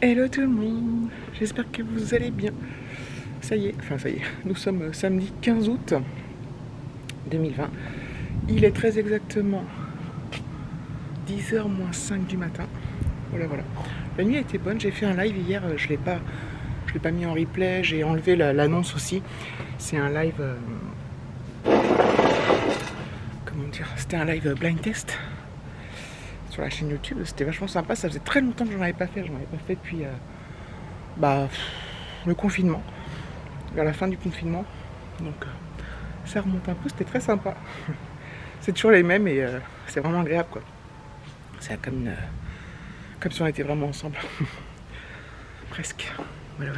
Hello tout le monde, j'espère que vous allez bien. Ça y est, nous sommes samedi 15 août 2020. Il est très exactement 10h moins 5 du matin. Voilà. La nuit a été bonne, j'ai fait un live hier, je l'ai pas mis en replay, j'ai enlevé l'annonce aussi. C'est un live... comment dire, c'était un live blind test sur la chaîne YouTube, c'était vachement sympa, ça faisait très longtemps que j'en avais pas fait, depuis le confinement, vers la fin du confinement, donc ça remonte un peu, c'était très sympa. C'est toujours les mêmes et c'est vraiment agréable quoi. C'est comme si on était vraiment ensemble. Presque. Voilà.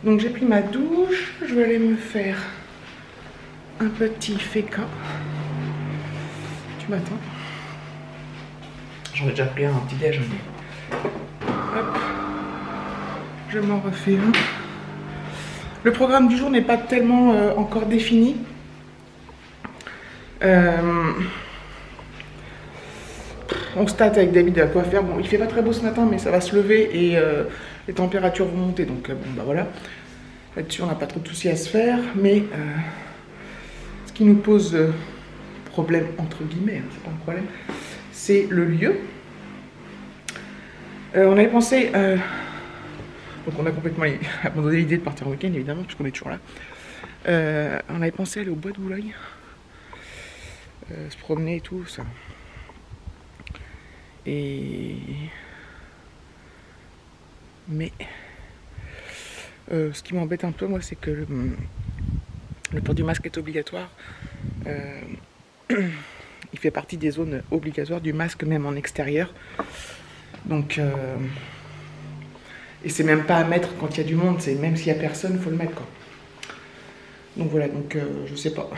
Donc j'ai pris ma douche, je vais aller me faire un petit fécun du matin. J'en ai déjà pris un petit déjeuner. Hop. Je m'en refais un. Le programme du jour n'est pas tellement encore défini. On se tâte avec David à quoi faire. Bon, il fait pas très beau ce matin, mais ça va se lever et les températures vont monter. Donc voilà. Là-dessus, on n'a pas trop de soucis à se faire. Mais ce qui nous pose problème, entre guillemets, hein, c'est pas un problème, c'est le lieu. On avait pensé... donc on a complètement abandonné l'idée de partir en week-end, évidemment, puisqu'on est toujours là. On avait pensé aller au bois de Boulogne. Se promener et tout, ça. Mais... ce qui m'embête un peu, moi, c'est que le port du masque est obligatoire. Il fait partie des zones obligatoires du masque, même en extérieur. Donc, et c'est même pas à mettre quand il y a du monde, c'est même s'il y a personne, il faut le mettre quoi. Donc voilà, je sais pas.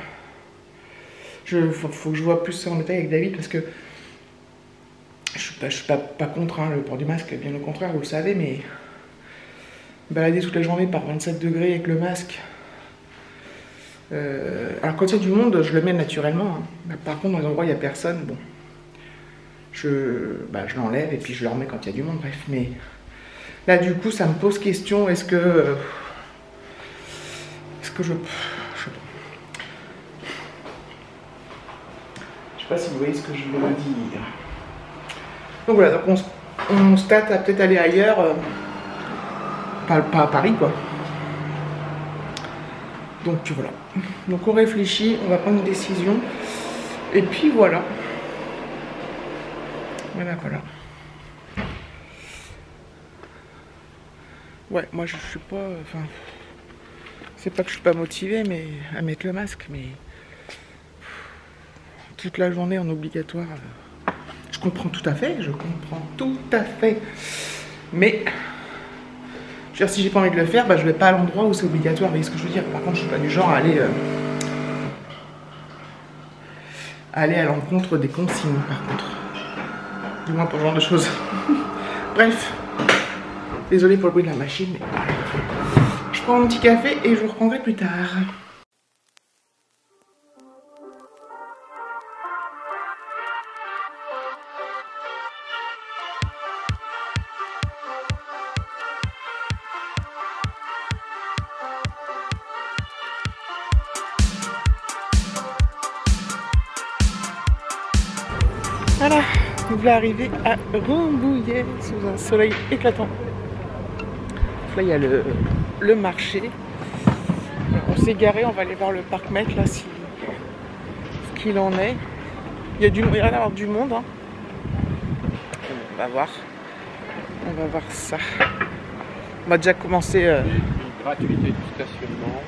Faut que je vois plus ça en détail avec David parce que je suis pas contre hein, le port du masque, bien au contraire, vous le savez, mais balader toute la journée par 27 degrés avec le masque. Alors quand il y a du monde, je le mets naturellement. Hein. Par contre, dans les endroits où il n'y a personne, bon, je l'enlève et puis je le remets quand il y a du monde, bref. Mais là, du coup, ça me pose question, est-ce que je sais pas si vous voyez ce que je veux dire. Donc voilà, donc on se tâte à peut-être aller ailleurs, pas à Paris quoi. Donc voilà. Donc on réfléchit, on va prendre une décision. Et puis voilà. Voilà. Ouais, moi je suis pas... Enfin... C'est pas que je suis pas motivée mais à mettre le masque, mais... Toute la journée en obligatoire. Je comprends tout à fait, Mais... Je veux dire, si j'ai pas envie de le faire, je vais pas à l'endroit où c'est obligatoire. Vous voyez ce que je veux dire? Par contre, je suis pas du genre à aller à l'encontre des consignes, par contre. Du moins pour ce genre de choses. Bref. Désolé pour le bruit de la machine, mais... Je prends mon petit café et je vous reprendrai plus tard. Voilà, nous voilà arrivés à Rambouillet sous un soleil éclatant. Là, il y a le marché. On s'est garé, on va aller voir le parc Mètre, là, ce qu'il en est. Il y a l'air d'avoir du monde. Hein. On va voir ça. On va déjà commencer. Gratuité du stationnement,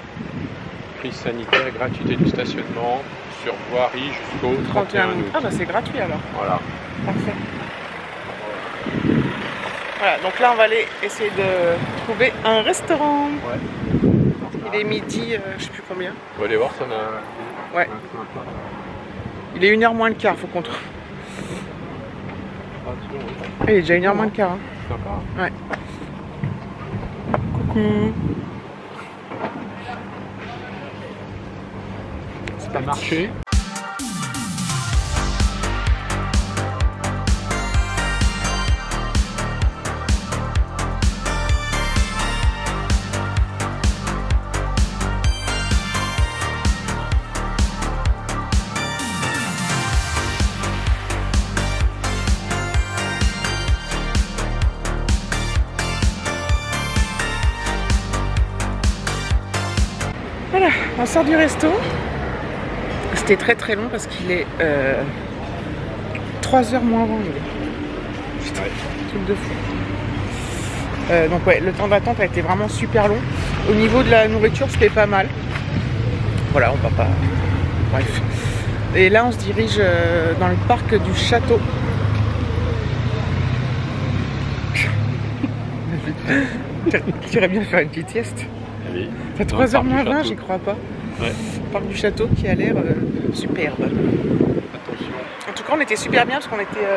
crise sanitaire, gratuité du stationnement sur voirie jusqu'au 31 août. Ah c'est gratuit alors. Voilà. Parfait. Voilà, donc là on va aller essayer de trouver un restaurant. Ouais. Il est midi, je sais plus combien. On va aller voir si on a... Ouais. Il est 1h moins le quart, faut qu'on trouve. Il est déjà 1h moins le quart. Hein. Sympa. Ouais. Coucou. C'est parti. Marché. Voilà, on sort du resto. C'était très très long parce qu'il est 3h moins 20. Putain, truc de fou. Donc ouais, le temps d'attente a été vraiment super long. Au niveau de la nourriture, c'était pas mal. Voilà, on va pas... Bref. Et là, on se dirige dans le parc du château. Tu irais bien faire une petite sieste. Allez. T'as 3h moins 20, j'y crois pas. Ouais. Parc du château qui a l'air superbe. Attention. En tout cas, on était super bien parce qu'on était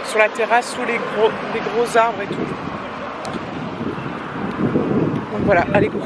sur la terrasse sous les gros arbres et tout. Donc voilà, allez go.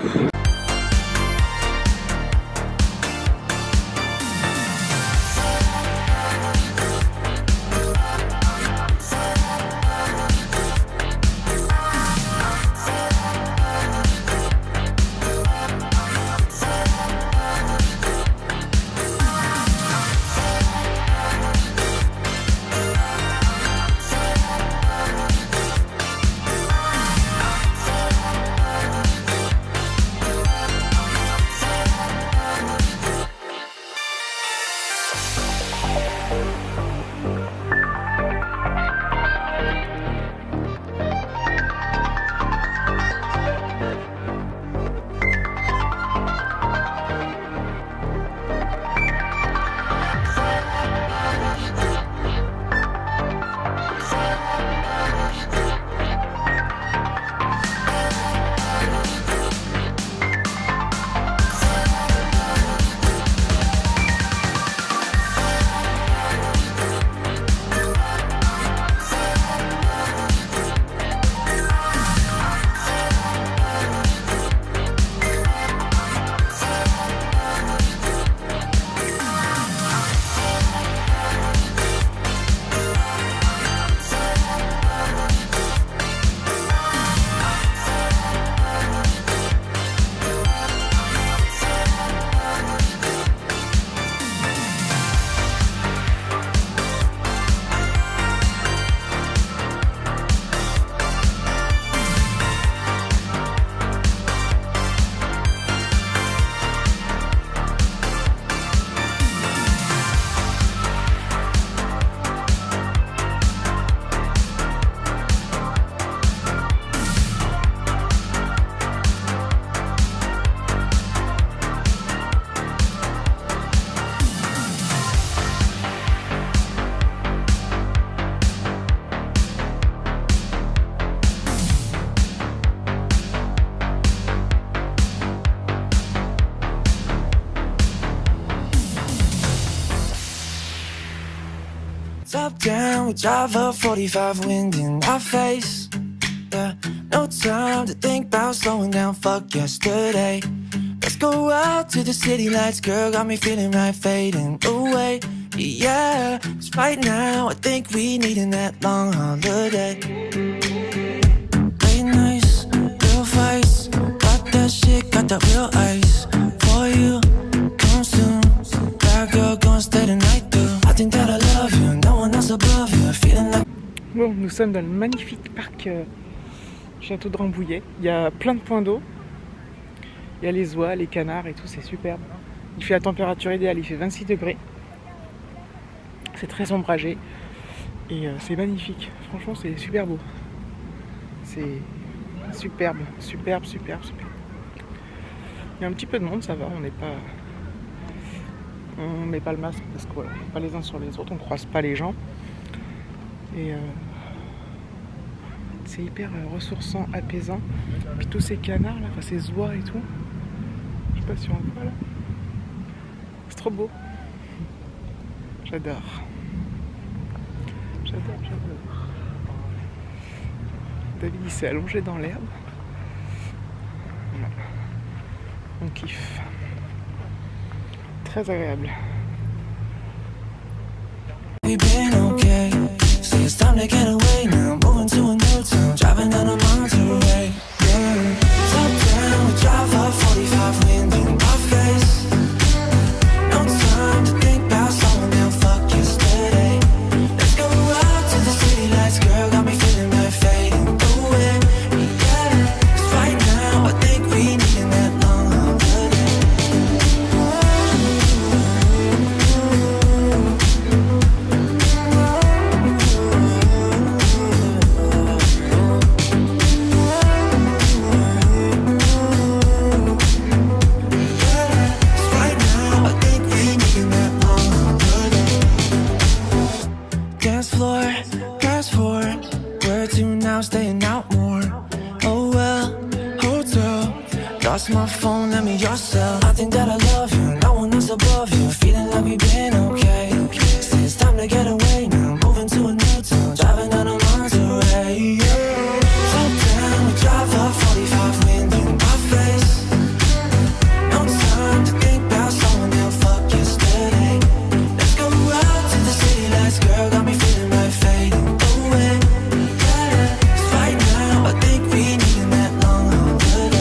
Top down, we drive up 45, wind in our face. Yeah, no time to think about slowing down, fuck yesterday. Let's go out to the city lights, girl, got me feeling right, fading away. Yeah, 'cause right now I think we needin' that long holiday. Late nights, real fights, got that shit, got that real ice. For you, come soon, bad girl, gonna stay the night through. I think that I love you, no one else above you, feeling like... Bon, nous sommes dans le magnifique parc Château de Rambouillet. Il y a plein de points d'eau. Il y a les oies, les canards et tout, c'est superbe. Il fait la température idéale, il fait 26 degrés. C'est très ombragé et c'est magnifique. Franchement, c'est super beau. C'est superbe, superbe, superbe, superbe. Il y a un petit peu de monde, ça va, on n'est pas... On met pas le masque parce qu'on n'est pas les uns sur les autres, on croise pas les gens. Et c'est hyper ressourçant, apaisant. Puis tous ces canards là, enfin ces oies et tout. Je sais pas si on le voit là. C'est trop beau. J'adore. J'adore, j'adore. David il s'est allongé dans l'herbe. Voilà. On kiffe. Très agréable. We've been okay, so it's time to get away now. Moving to a new town, driving down a Monterey. Yeah, top down, we drive up 45, wind in our face. No time to think about slowing down, fuck yesterday. Let's go out to the city lights, girl, got me feeling right, fading away. Yeah, 'cause right now I think we need that long holiday. That's my phone, let me your cell. I think that I love you, no one else above you. Feeling like we've been okay. Say it's time to get away now. Moving to a new town, driving down a Monterey. Slow down, we drive up 45 wind in my face. No time to think about someone else, fuck yesterday. Let's go out to the city lights, girl, got me feeling right, fading away. Yeah, 'cause right now, I think we need that long holiday.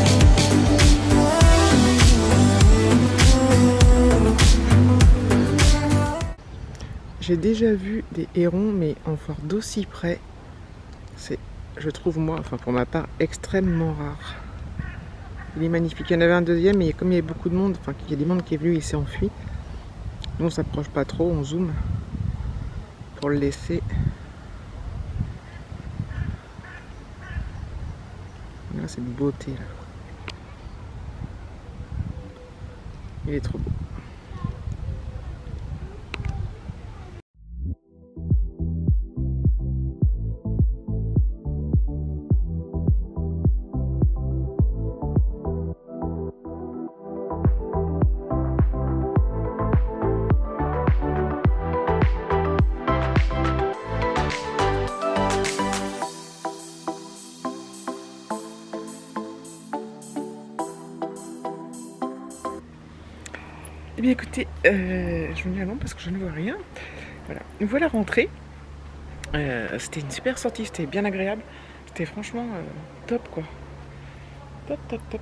J'ai déjà vu des hérons, mais en voir d'aussi près, c'est, je trouve moi, enfin pour ma part, extrêmement rare. Il est magnifique. Il y en avait un deuxième, mais comme il y avait beaucoup de monde, enfin qu'il y a du monde qui est venu, il s'est enfui. Nous on s'approche pas trop, on zoome pour le laisser. Là, cette beauté là. Il est trop beau. Eh bien écoutez, je me mets à l'ombre parce que je ne vois rien. Voilà, nous voilà rentrés. C'était une super sortie, c'était bien agréable. C'était franchement top quoi. Top, top, top.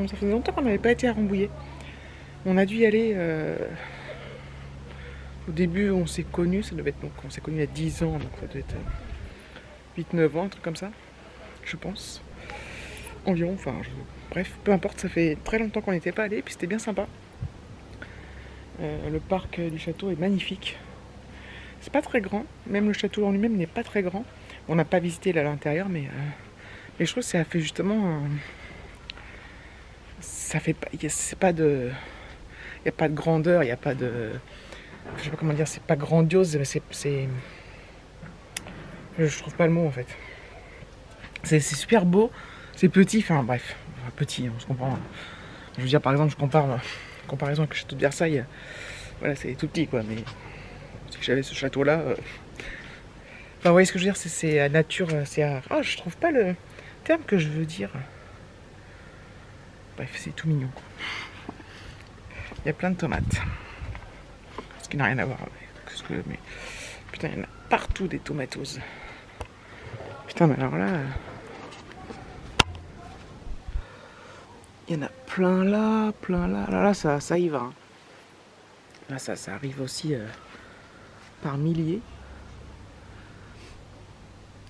Ça faisait longtemps qu'on n'avait pas été à Rambouillet. On a dû y aller... Au début on s'est connus, ça devait être... Donc on s'est connus il y a 10 ans, donc ça devait être 8-9 ans, un truc comme ça, je pense. Environ, enfin... Bref, peu importe, ça fait très longtemps qu'on n'était pas allés, puis c'était bien sympa. Le parc du château est magnifique. C'est pas très grand, même le château en lui-même n'est pas très grand. On n'a pas visité là à l'intérieur, mais je trouve que ça fait justement... ça fait pas... c'est pas de... Il n'y a pas de grandeur, il n'y a pas de... Je sais pas comment dire, c'est pas grandiose, mais c'est... Je trouve pas le mot en fait. C'est super beau, c'est petit, enfin bref, petit, on se comprend. Je veux dire, par exemple, je compare... comparaison avec le château de Versailles, voilà, c'est tout petit quoi, mais si j'avais ce château là, enfin vous voyez ce que je veux dire, c'est la nature, c'est oh, je trouve pas le terme que je veux dire. Bref, c'est tout mignon quoi. Il y a plein de tomates, ce qui n'a rien à voir avec ce que, mais putain, il y en a partout des tomatoses. Putain, mais alors là, il y en a plein là, plein là. Là, ça y va. Hein. Là, ça arrive aussi par milliers.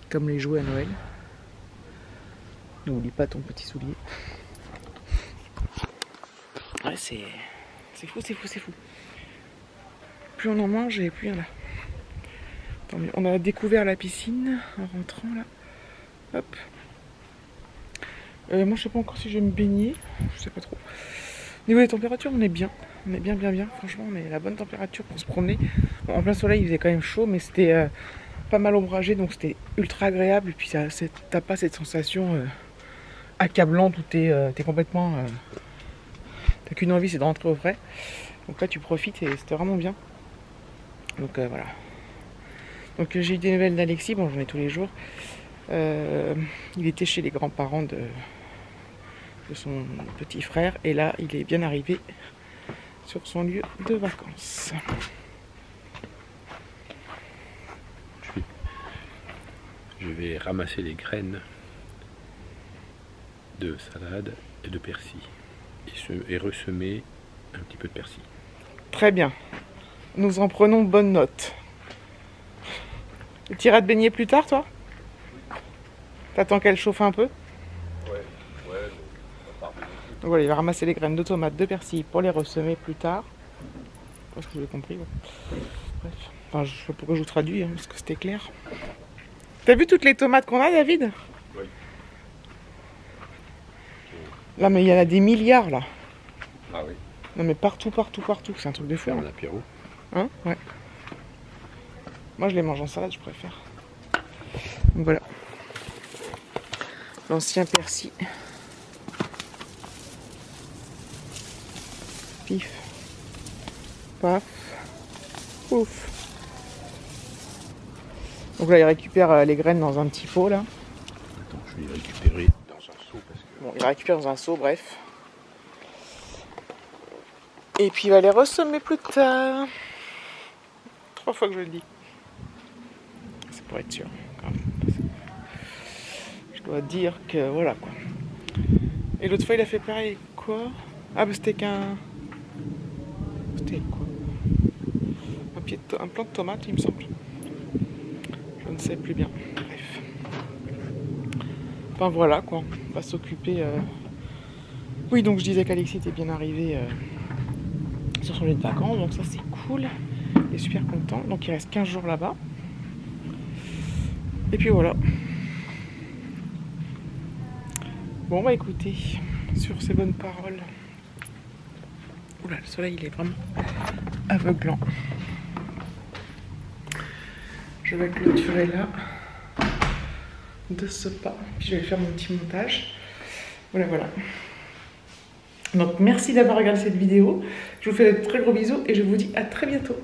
Comme les jouets à Noël. N'oublie pas ton petit soulier. Ouais, c'est fou, c'est fou, c'est fou. Plus on en mange et plus il y en a. Tant mieux. On a découvert la piscine en rentrant là. Hop. Moi je sais pas encore si je vais me baigner, je sais pas trop. Au niveau des températures on est bien, bien. Franchement on est à la bonne température pour se promener. Bon, en plein soleil il faisait quand même chaud, mais c'était pas mal ombragé, donc c'était ultra agréable. Et puis t'as pas cette sensation accablante où t'es complètement... t'as qu'une envie, c'est de rentrer au frais. Donc là tu profites et c'était vraiment bien. Donc voilà. Donc j'ai eu des nouvelles d'Alexis, bon j'en ai tous les jours. Il était chez les grands-parents de son petit frère et là il est bien arrivé sur son lieu de vacances. Je vais ramasser les graines de salade et de persil et ressemer un petit peu de persil. Très bien, nous en prenons bonne note. Tu iras te baigner plus tard toi? T'attends qu'elle chauffe un peu? Ouais. Donc voilà, il va ramasser les graines de tomates, de persil pour les ressemer plus tard. Je pense que vous avez compris. Ouais. Bref. Enfin, je sais pas pourquoi je vous traduis, hein, parce que c'était clair. T'as vu toutes les tomates qu'on a, David? Oui. Là, mais il y en a des milliards, là. Ah oui. Non, mais partout. C'est un truc de fou. Faire Hein. un apéro. Hein? Ouais. Moi, je les mange en salade, je préfère. Donc voilà. L'ancien persil. Pif. Paf. Ouf. Donc là, il récupère les graines dans un petit pot, là. Attends, je vais les récupérer dans un seau parce que... Bon, il récupère dans un seau, bref. Et puis il va les ressemer plus tard. 3 fois que je le dis. C'est pour être sûr, quand même. Je dois dire que voilà, quoi. Et l'autre fois, il a fait pareil, quoi? Ah, bah c'était qu'un... C'était quoi? Un plant de tomate, il me semble. Je ne sais plus bien. Bref. Enfin voilà, quoi. On va s'occuper... Oui, donc je disais qu'Alexis était bien arrivé sur son lieu de vacances. Donc ça, c'est cool. Il est super content. Donc il reste 15 jours là-bas. Et puis voilà. Bon, bah écoutez, sur ces bonnes paroles... Oula, le soleil, il est vraiment aveuglant. Je vais clôturer là, de ce pas. Puis je vais faire mon petit montage. Voilà, voilà. Donc merci d'avoir regardé cette vidéo. Je vous fais de très gros bisous et je vous dis à très bientôt.